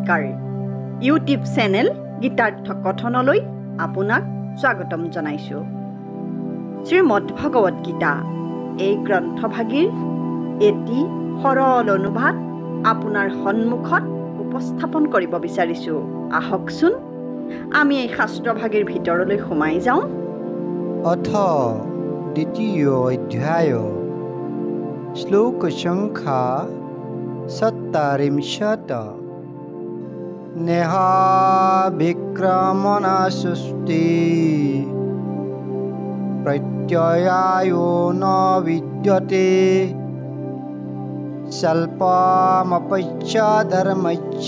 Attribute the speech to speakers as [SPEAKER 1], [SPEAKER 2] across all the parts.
[SPEAKER 1] নমস্কাৰ YouTube channel Gitartha কথনলৈ আপোনাক স্বাগতম জনাইছোঁ। শ্ৰীমদ ভগৱত গীতা এই গ্ৰন্থভাগীৰ এটি সৰল অনুবাদ আপোনাৰ সন্মুখত উপস্থাপন কৰিব বিচাৰিছোঁ। আহকচোন আমি এই শাস্ত্ৰভাগীৰ ভিতৰলৈ সোমাই যাওঁ।
[SPEAKER 2] অথ দ্বিতীয় অধ্যায় শ্লোক সংখ্যা 70 নেহ বিক্ৰমণা সুষ্টি প্ৰত্যয়ায়ো ন বিদ্যতে স্বল্পমপশ্য ধৰ্মশ্চ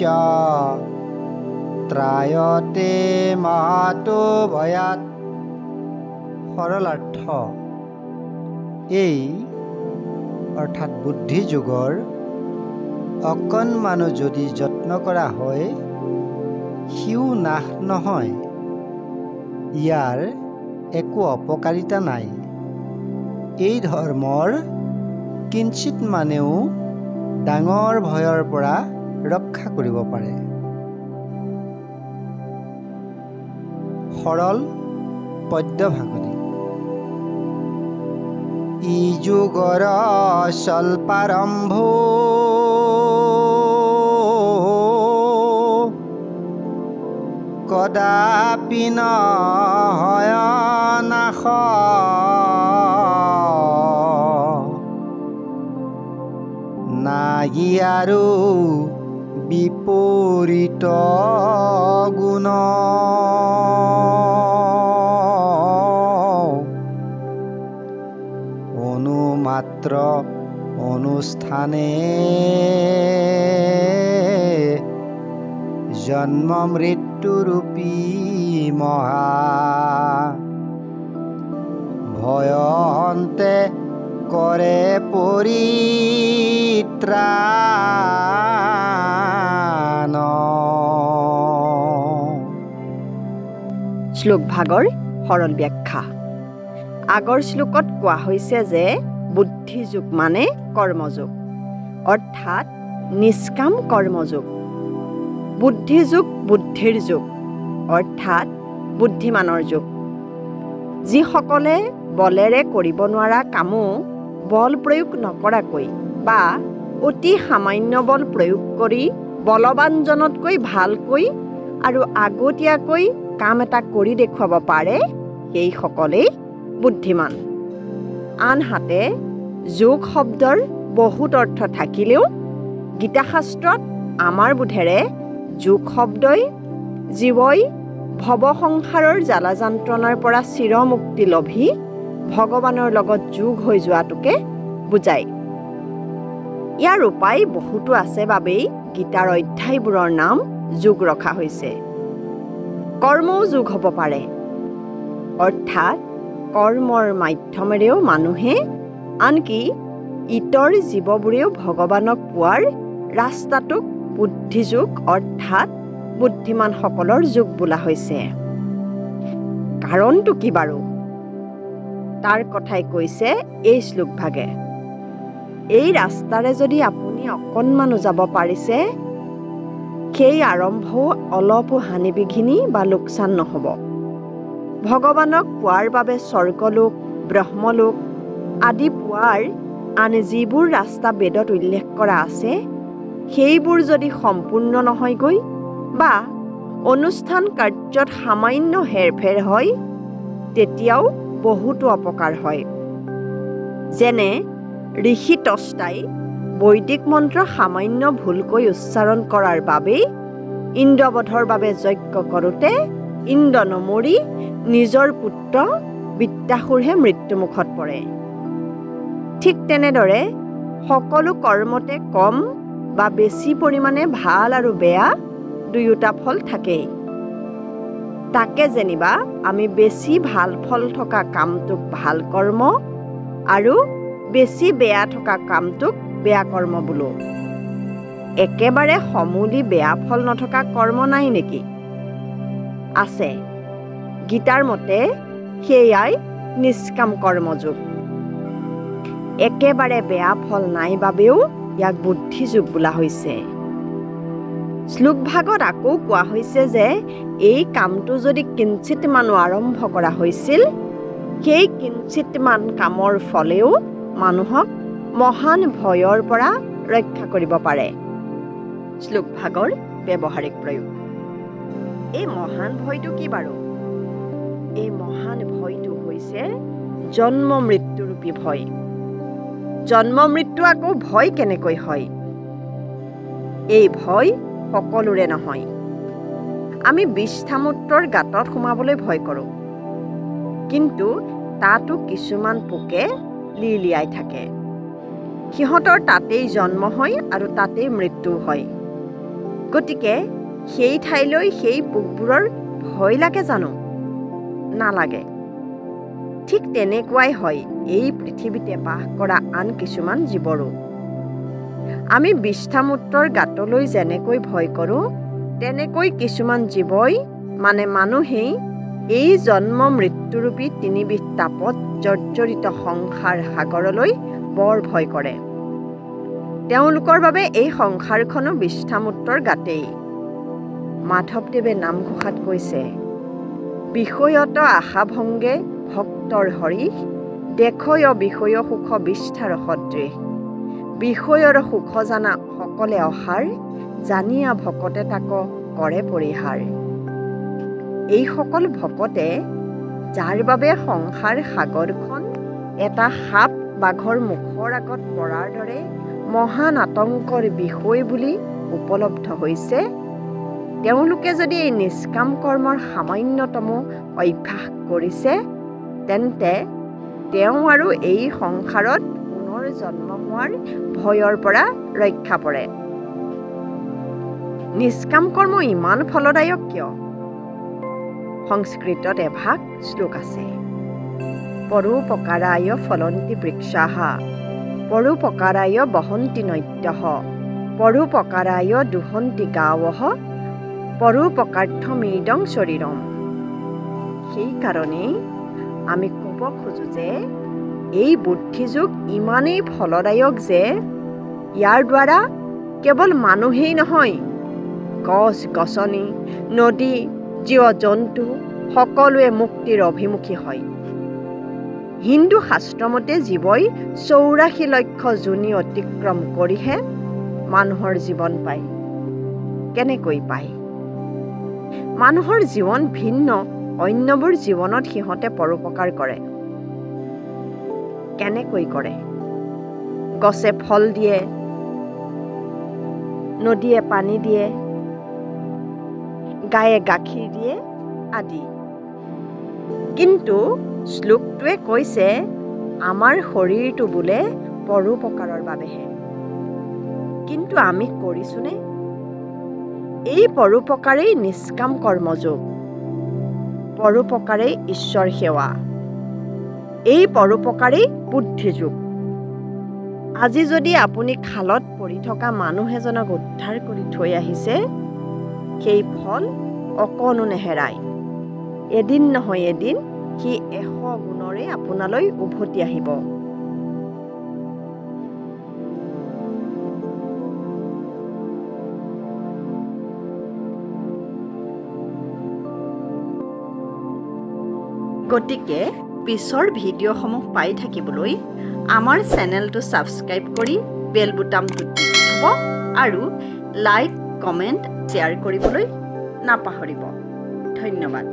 [SPEAKER 2] ত্ৰায়তে মহাতো ভয়াত। সৰলাৰ্থ এই অৰ্থাৎ বুদ্ধি যুগৰ অকণমানো যদি যত্ন কৰা হয় সিও নাশ নহয়, ইয়াৰ একো অপকাৰিতা নাই। এই ধৰ্মৰ কিঞ্চিত মানেও ডাঙৰ ভয়ৰ পৰা ৰক্ষা কৰিব পাৰে। সৰল পদ্যভাগৱতী ই যুগৰ স্বল্পাৰম্ভ কদাপি ন হয় নাশ নাহি আৰু বিপৰীত গুণ অনুমাত্ৰ অনুষ্ঠানে জন্ম মৃত্যুৰূপী মহা ভয়ন্তে কৰে পৰিত্ৰাণ।
[SPEAKER 1] শ্লোক ভাগৰ সৰল ব্যাখ্যা। আগৰ শ্লোকত কোৱা হৈছে যে বুদ্ধিযোগ মানে কৰ্মযোগ, অৰ্থাৎ নিষ্কাম কৰ্মযোগ। বুদ্ধিযোগ বুদ্ধিৰ যোগ, অৰ্থাৎ বুদ্ধিমানৰ যোগ। যিসকলে বলেৰে কৰিব নোৱাৰা কামো বল প্ৰয়োগ নকৰাকৈ বা অতি সামান্য বল প্ৰয়োগ কৰি বলৱানজনতকৈ ভালকৈ আৰু আগতীয়াকৈ কাম এটা কৰি দেখুৱাব পাৰে, সেইসকলেই বুদ্ধিমান। আনহাতে যোগ শব্দৰ বহুত অৰ্থ থাকিলেও গীতাশাস্ত্ৰত আমাৰ বোধেৰে যোগ শব্দই জীৱই ভৱসংসাৰৰ জ্বালা যন্ত্ৰণাৰ পৰা চিৰমুক্তি লভি ভগৱানৰ লগত যোগ হৈ যোৱাটোকে বুজায়। ইয়াৰ উপায় বহুতো আছে বাবেই গীতাৰ অধ্যায়বোৰৰ নাম যোগ ৰখা হৈছে। কৰ্মও যোগ হ'ব পাৰে, অৰ্থাৎ কৰ্মৰ মাধ্যমেৰেও মানুহে আনকি ইতৰ জীৱবোৰেও ভগৱানক পোৱাৰ ৰাস্তাটোক বুদ্ধিযোগ অৰ্থাৎ বুদ্ধিমানসকলৰ যোগ বোলা হৈছে। কাৰণটো কি বাৰু? তাৰ কথাই কৈছে এই শ্লোকভাগে। এই ৰাস্তাৰে যদি আপুনি অকণমানো যাব পাৰিছে, সেই আৰম্ভও অলপো হানি বিঘিনি বা লোকচান নহ'ব। ভগৱানক পোৱাৰ বাবে স্বৰ্গলোক ব্ৰহ্মলোক আদি পোৱাৰ আন যিবোৰ ৰাস্তা বেদত উল্লেখ কৰা আছে, সেইবোৰ যদি সম্পূৰ্ণ নহয়গৈ বা অনুষ্ঠান কাৰ্যত সামান্য হেৰফেৰ হয়, তেতিয়াও বহুতো অপকাৰ হয়। যেনে ঋষি তষ্টাই বৈদিক মন্ত্ৰ সামান্য ভুলকৈ উচ্চাৰণ কৰাৰ বাবেই ইন্দ্ৰবধৰ বাবে যজ্ঞ কৰোঁতে ইন্দ্ৰ নমৰি নিজৰ পুত্ৰ বৃত্তাসুৰহে মৃত্যুমুখত পৰে। ঠিক তেনেদৰে সকলো কৰ্মতে কম বা বেছি পৰিমাণে ভাল আৰু বেয়া দুয়োটা ফল থাকেই। তাকে যেনিবা আমি বেছি ভাল ফল থকা কামটোক ভাল কৰ্ম আৰু বেছি বেয়া থকা কামটোক বেয়া কৰ্ম বোলো। একেবাৰে সমূলি বেয়া ফল নথকা কৰ্ম নাই নেকি? আছে। গীতাৰ মতে সেয়াই নিষ্কাম কৰ্মযোগ। একেবাৰে বেয়া ফল নাই বাবেও ইয়াক বুদ্ধিযোগ বোলা হৈছে। শ্লোকভাগত আকৌ কোৱা হৈছে যে এই কামটো যদি কিঞ্চিতমানো আৰম্ভ কৰা হৈছিল, সেই কিঞ্চিতমান কামৰ ফলেও মানুহক মহান ভয়ৰ পৰা ৰক্ষা কৰিব পাৰে। শ্লোকভাগৰ ব্যৱহাৰিক প্ৰয়োগ। এই মহান ভয়টো কি বাৰু? এই মহান ভয়টো হৈছে জন্ম মৃত্যুৰূপী ভয়। জন্ম মৃত্যু আকৌ ভয় কেনেকৈ হয়? এই ভয় সকলোৰে নহয়। আমি বিষ্ঠামূত্ৰৰ গাঁতত সোমাবলৈ ভয় কৰোঁ, কিন্তু তাতো কিছুমান পোকে লিলিয়াই থাকে। সিহঁতৰ তাতেই জন্ম হয় আৰু তাতেই মৃত্যু হয়। গতিকে সেই ঠাইলৈ সেই পোকবোৰৰ ভয় লাগে জানো? নালাগে। ঠিক তেনেকুৱাই হয় এই পৃথিৱীতে বাস কৰা আন কিছুমান জীৱৰো। আমি বিষ্ঠামূত্ৰৰ গাঁতলৈ যেনেকৈ ভয় কৰোঁ, তেনেকৈ কিছুমান জীৱই মানে মানুহেই এই জন্ম মৃত্যুৰূপী তিনিবিধ তাপত জৰ্জৰিত সংসাৰ সাগৰলৈ বৰ ভয় কৰে। তেওঁলোকৰ বাবে এই সংসাৰখনো বিষ্ঠামূত্ৰৰ গাতেই। মাধৱদেৱে নামঘোষাত কৈছে, বিষয়ত আশাভংগে ভক্তৰ হৰিষ, দেখয় বিষয় সুখ বিষ্ঠাৰ সদৃশ। বিষয়ৰ সুখ জানা সকলে অসাৰ, জানিয়া ভকতে তাক কৰে পৰিহাৰ। এইসকল ভকতে যাৰ বাবে সংসাৰ সাগৰখন এটা সাপ বাঘৰ মুখৰ আগত পৰাৰ দৰে মহান আতংকৰ বিষয় বুলি উপলব্ধ হৈছে, তেওঁলোকে যদি এই নিষ্কাম কৰ্মৰ সামান্যতম অভ্যাস কৰিছে, তেন্তে তেওঁ আৰু এই সংসাৰত পুনৰ জন্ম হোৱাৰ ভয়ৰ পৰা ৰক্ষা পৰে। নিষ্কাম কৰ্ম ইমান ফলদায়ক কিয়? সংস্কৃতত এভাগ শ্লোক আছে, পৰোপকাৰায় ফলন্তি বৃক্ষাঃ, পৰোপকাৰায় বহন্তি নদ্যঃ, পৰোপকাৰায় দুহন্তি গাৱঃ, পৰোপকাৰ্থমিদং শৰীৰম। সেইকাৰণেই আমি ক'ব খোজো যে এই বুদ্ধিযোগ ইমানেই ফলদায়ক যে ইয়াৰ দ্বাৰা কেৱল মানুহেই নহয়, গছ গছনি, নদী, জীৱ জন্তু সকলোৱে মুক্তিৰ অভিমুখী হয়। হিন্দু শাস্ত্ৰমতে জীৱই 84 লক্ষ যোনি অতিক্ৰম কৰিহে মানুহৰ জীৱন পায়। কেনেকৈ পায়? মানুহৰ জীৱন ভিন্ন অন্যবোৰ জীৱনত সিহঁতে পৰোপকাৰ কৰে। কেনেকৈ কৰে? গছে ফল দিয়ে, নদীয়ে পানী দিয়ে, গায়ে গাখীৰ দিয়ে আদি। কিন্তু শ্লোকটোৱে কৈছে আমাৰ শৰীৰটো বোলে পৰোপকাৰৰ বাবেহে। কিন্তু আমি কৰিছোনে? এই পৰোপকাৰেই নিষ্কাম কৰ্মযোগ, পৰোপকাৰেই ঈশ্বৰ সেৱা, এই পৰোপকাৰেই বুদ্ধিযোগ। আজি যদি আপুনি খালত পৰি থকা মানুহ এজনক উদ্ধাৰ কৰি থৈ আহিছে, সেই ফল অকণো নেহেৰায়। এদিন নহয় এদিন সি 100 গুণৰে আপোনালৈ উভতি আহিব। গতিকে পিছৰ ভিডিঅ'সমূহ পাই থাকিবলৈ আমাৰ চেনেলটো ছাবস্ক্ৰাইব কৰি বেল বুটামটো টিপি থ'ব আৰু লাইক, কমেণ্ট, শ্বেয়াৰ কৰিবলৈ নাপাহৰিব। ধন্যবাদ।